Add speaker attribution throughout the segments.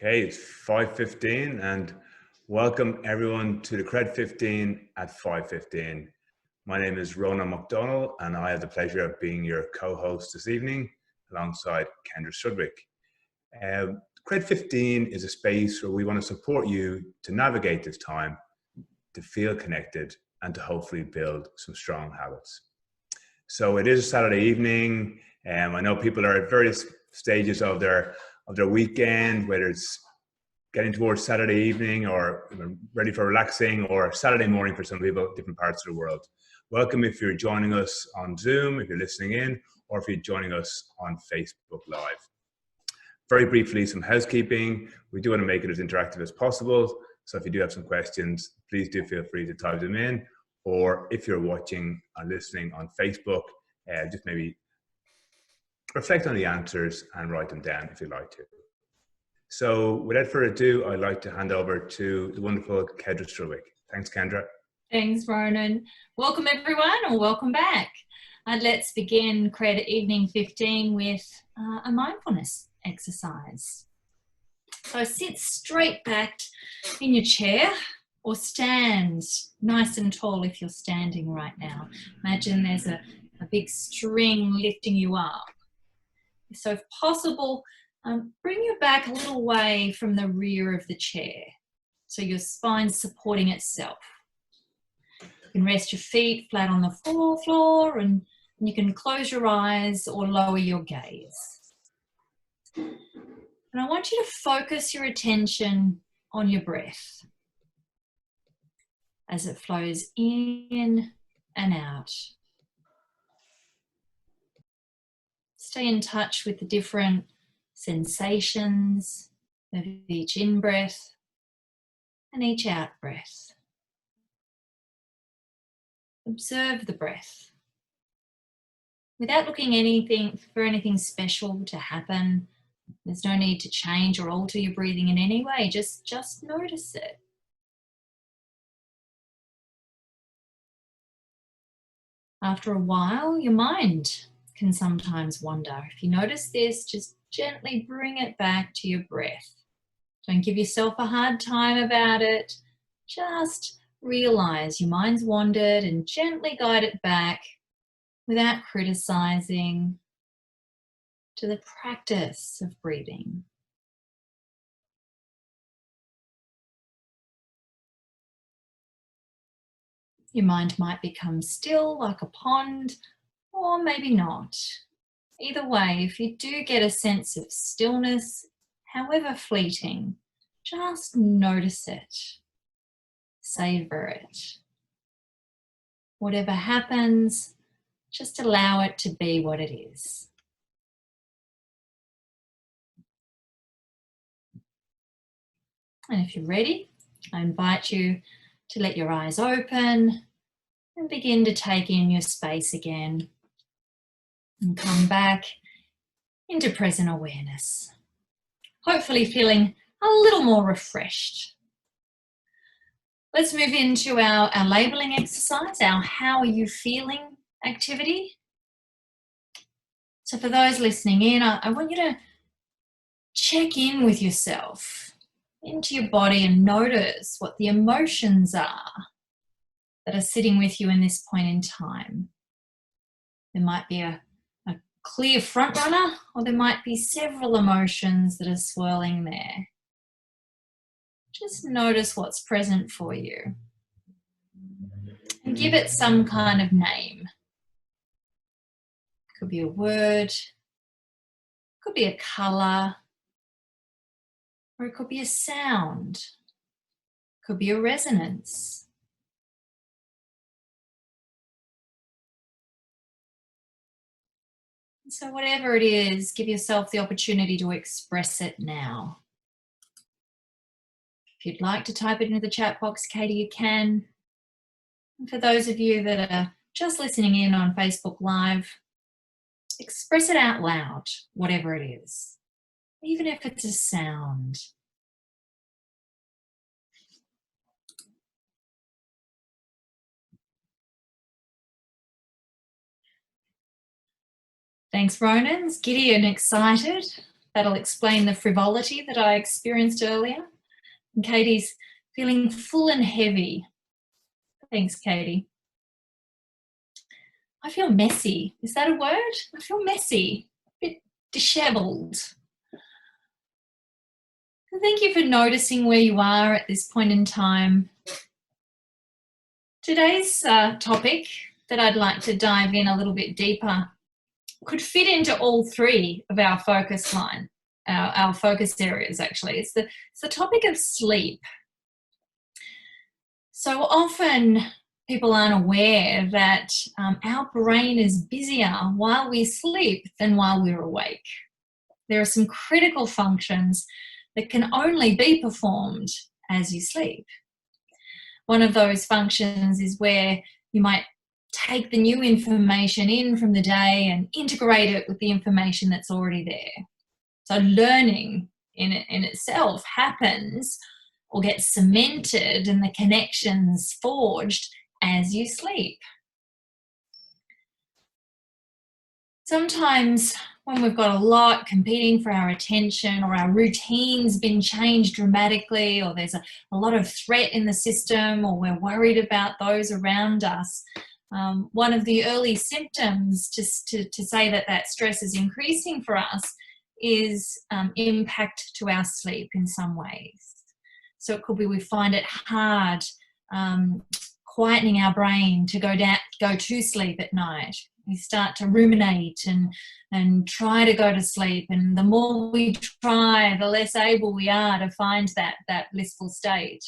Speaker 1: Okay, it's 5:15 and welcome everyone to the Cred.15 at 5:15. My name is Ronan McDonald and I have the pleasure of being your co-host this evening alongside Kendra Sudwick. Cred.15 is a space where we want to support you to navigate this time, to feel connected and to hopefully build some strong habits. So it is a Saturday evening. I know people are at various stages of their weekend, whether it's getting towards Saturday evening or ready for relaxing, or Saturday morning for some people, different parts of the world. Welcome if you're joining us on Zoom, if you're listening in, or if you're joining us on Facebook Live. Very briefly, some housekeeping. We do want to make it as interactive as possible. So if you do have some questions, please do feel free to type them in. Or if you're watching or listening on Facebook, just maybe reflect on the answers and write them down if you'd like to. So without further ado, I'd like to hand over to the wonderful Kendra Sudwick. Thanks, Kendra.
Speaker 2: Thanks, Ronan. Welcome everyone, or welcome back. Let's begin Cred Evening 15 with a mindfulness exercise. So sit straight back in your chair or stand nice and tall if you're standing right now. Imagine there's a big string lifting you up. So if possible, bring your back a little way from the rear of the chair so your spine's supporting itself. You can rest your feet flat on the floor and you can close your eyes or lower your gaze. And I want you to focus your attention on your breath as it flows in and out. Stay in touch with the different sensations of each in-breath and each out-breath. Observe the breath without looking for anything special to happen. There's no need to change or alter your breathing in any way. Just notice it. After a while, your mind can sometimes wander. If you notice this, just gently bring it back to your breath. Don't give yourself a hard time about it. Just realize your mind's wandered and gently guide it back without criticizing to the practice of breathing. Your mind might become still like a pond, or maybe not. Either way, if you do get a sense of stillness, however fleeting, just notice it. Savor it. Whatever happens, just allow it to be what it is. And if you're ready, I invite you to let your eyes open and begin to take in your space again. And come back into present awareness. Hopefully feeling a little more refreshed. Let's move into our labeling exercise, our how are you feeling activity. So for those listening in, I want you to check in with yourself, into your body, and notice what the emotions are that are sitting with you in this point in time. There might be a clear front runner, or there might be several emotions that are swirling there. Just notice what's present for you and give it some kind of name. Could be a word, could be a color, or it could be a sound, could be a resonance. So whatever it is, give yourself the opportunity to express it now. If you'd like to type it into the chat box, Katie, you can. And for those of you that are just listening in on Facebook Live, express it out loud, whatever it is, even if it's a sound. Thanks, Ronan. Giddy and excited. that'll explain the frivolity that I experienced earlier. And Katie's feeling full and heavy. Thanks, Katie. I feel messy. Is that a word? I feel messy, a bit dishevelled. Thank you for noticing where you are at this point in time. Today's topic that I'd like to dive in a little bit deeper could fit into all three of our focus line, our focus areas actually. It's the topic of sleep. So often people aren't aware that our brain is busier while we sleep than while we're awake. There are some critical functions that can only be performed as you sleep. One of those functions is where you might take the new information in from the day and integrate it with the information that's already there. So learning in itself happens or gets cemented and the connections forged as you sleep. Sometimes when we've got a lot competing for our attention, or our routine's been changed dramatically, or there's a lot of threat in the system, or we're worried about those around us, one of the early symptoms to say that stress is increasing for us is impact to our sleep in some ways. So it could be we find it hard quietening our brain to go to sleep at night. We start to ruminate and try to go to sleep, and the more we try, the less able we are to find that blissful state.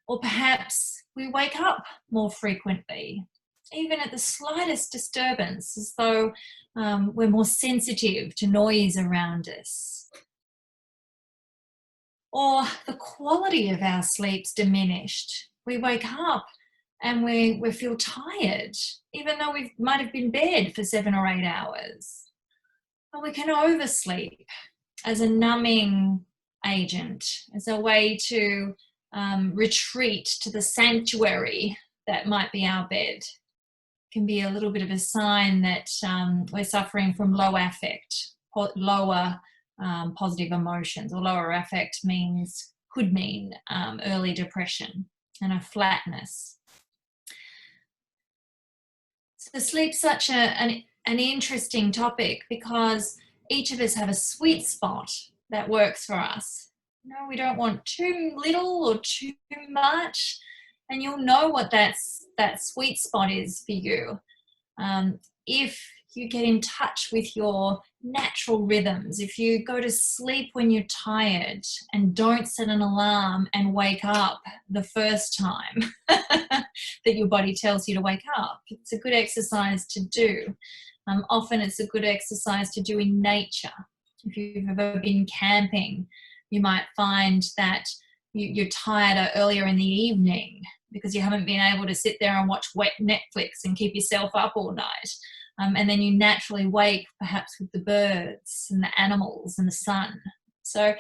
Speaker 2: Or perhaps we wake up more frequently, even at the slightest disturbance, as though we're more sensitive to noise around us. Or the quality of our sleep's diminished. We wake up and we feel tired, even though we might have been in bed for 7 or 8 hours. But we can oversleep as a numbing agent, as a way to retreat to the sanctuary that might be our bed. It can be a little bit of a sign that we're suffering from low affect, lower positive emotions, or lower affect could mean early depression and a flatness. So sleep's such an interesting topic because each of us have a sweet spot that works for us. No, we don't want too little or too much, and you'll know what that sweet spot is for you. If you get in touch with your natural rhythms, if you go to sleep when you're tired and don't set an alarm and wake up the first time that your body tells you to wake up, it's a good exercise to do. Often it's a good exercise to do in nature. If you've ever been camping, you might find that you're tired earlier in the evening because you haven't been able to sit there and watch wet Netflix and keep yourself up all night. And then you naturally wake perhaps with the birds and the animals and the sun. So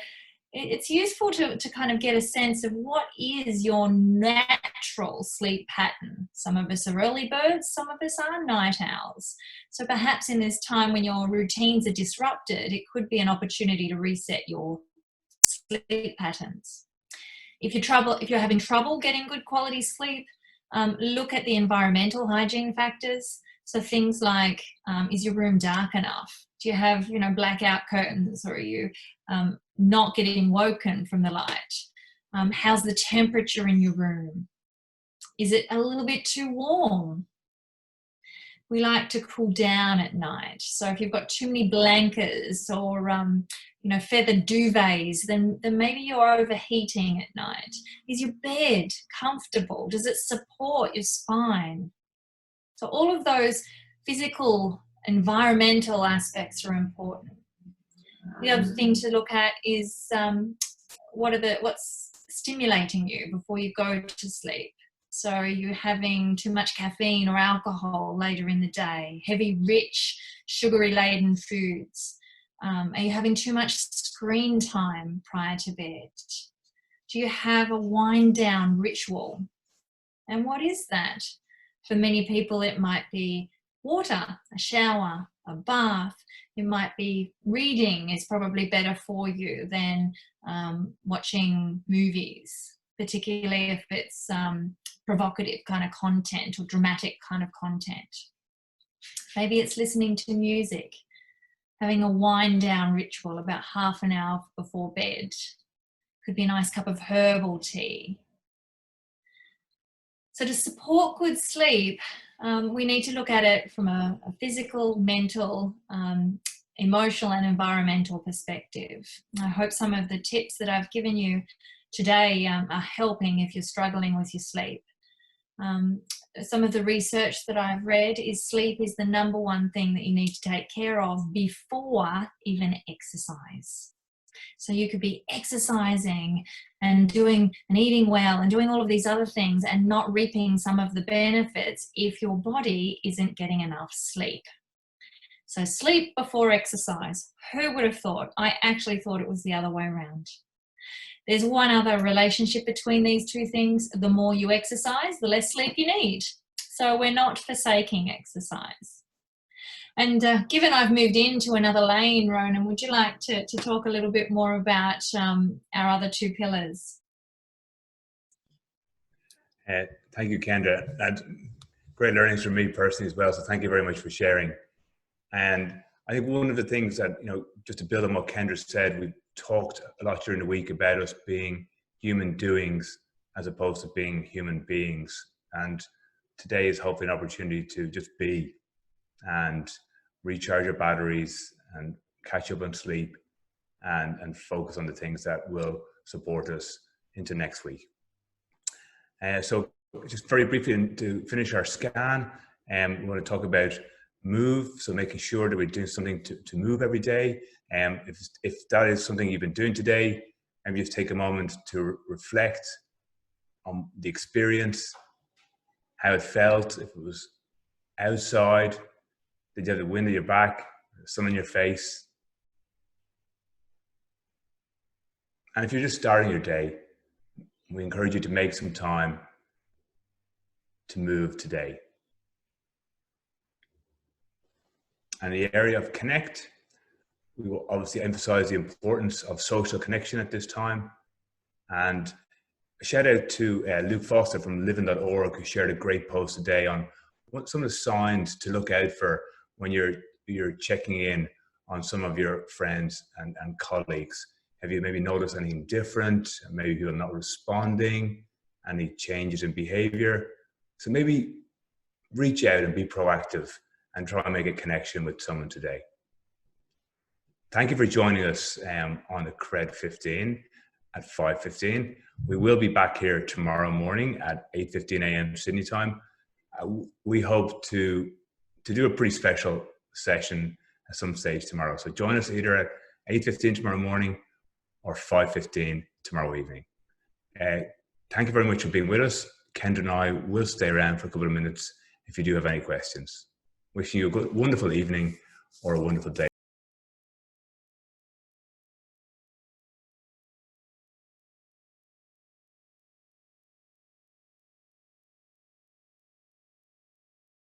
Speaker 2: it's useful to kind of get a sense of what is your natural sleep pattern. Some of us are early birds, some of us are night owls. So perhaps in this time when your routines are disrupted, it could be an opportunity to reset your sleep patterns. If you're having trouble getting good quality sleep, look at the environmental hygiene factors. So things like, is your room dark enough? Do you have, blackout curtains, or are you not getting woken from the light? How's the temperature in your room? Is it a little bit too warm? We like to cool down at night. So if you've got too many blankets or, feather duvets, then maybe you're overheating at night. Is your bed comfortable? Does it support your spine? So all of those physical, environmental aspects are important. The other thing to look at is what's stimulating you before you go to sleep. So are you having too much caffeine or alcohol later in the day? Heavy, rich, sugary-laden foods? Are you having too much screen time prior to bed? Do you have a wind-down ritual? And what is that? For many people, it might be water, a shower, a bath. It might be reading is probably better for you than watching movies, particularly if it's provocative kind of content or dramatic kind of content. Maybe it's listening to music, having a wind down ritual about half an hour before bed. Could be a nice cup of herbal tea. So to support good sleep, we need to look at it from a physical, mental, emotional and environmental perspective. I hope some of the tips that I've given you today are helping if you're struggling with your sleep. Some of the research that I've read is sleep is the number one thing that you need to take care of before even exercise. So you could be exercising and doing and eating well and doing all of these other things and not reaping some of the benefits if your body isn't getting enough sleep. So sleep before exercise. Who would have thought? I actually thought it was the other way around. There's one other relationship between these two things. The more you exercise, the less sleep you need. So we're not forsaking exercise. And given I've moved into another lane, Ronan, would you like to talk a little bit more about our other two pillars?
Speaker 1: Thank you, Kendra. And great learnings from me personally as well. So thank you very much for sharing. And I think one of the things that, just to build on what Kendra said, we talked a lot during the week about us being human doings as opposed to being human beings. And today is hopefully an opportunity to just be and recharge your batteries and catch up on sleep and focus on the things that will support us into next week. So just very briefly to finish our scan, we want to talk about move. So making sure that we're doing something to move every day. If that is something you've been doing today, and just take a moment to reflect on the experience, how it felt, if it was outside, did you have the wind at your back, sun on your face? And if you're just starting your day, we encourage you to make some time to move today. And the area of connect, we will obviously emphasize the importance of social connection at this time. And a shout out to Luke Foster from living.org, who shared a great post today on what some of the signs to look out for when you're checking in on some of your friends and colleagues. Have you maybe noticed anything different? Maybe people not responding, any changes in behavior? So maybe reach out and be proactive and try and make a connection with someone today. Thank you for joining us on the Cred.15 at 5:15. We will be back here tomorrow morning at 8:15 a.m. Sydney time. We hope to do a pretty special session at some stage tomorrow. So join us either at 8:15 tomorrow morning or 5:15 tomorrow evening. Thank you very much for being with us. Kendra and I will stay around for a couple of minutes if you do have any questions. Wishing you a wonderful evening or a wonderful day.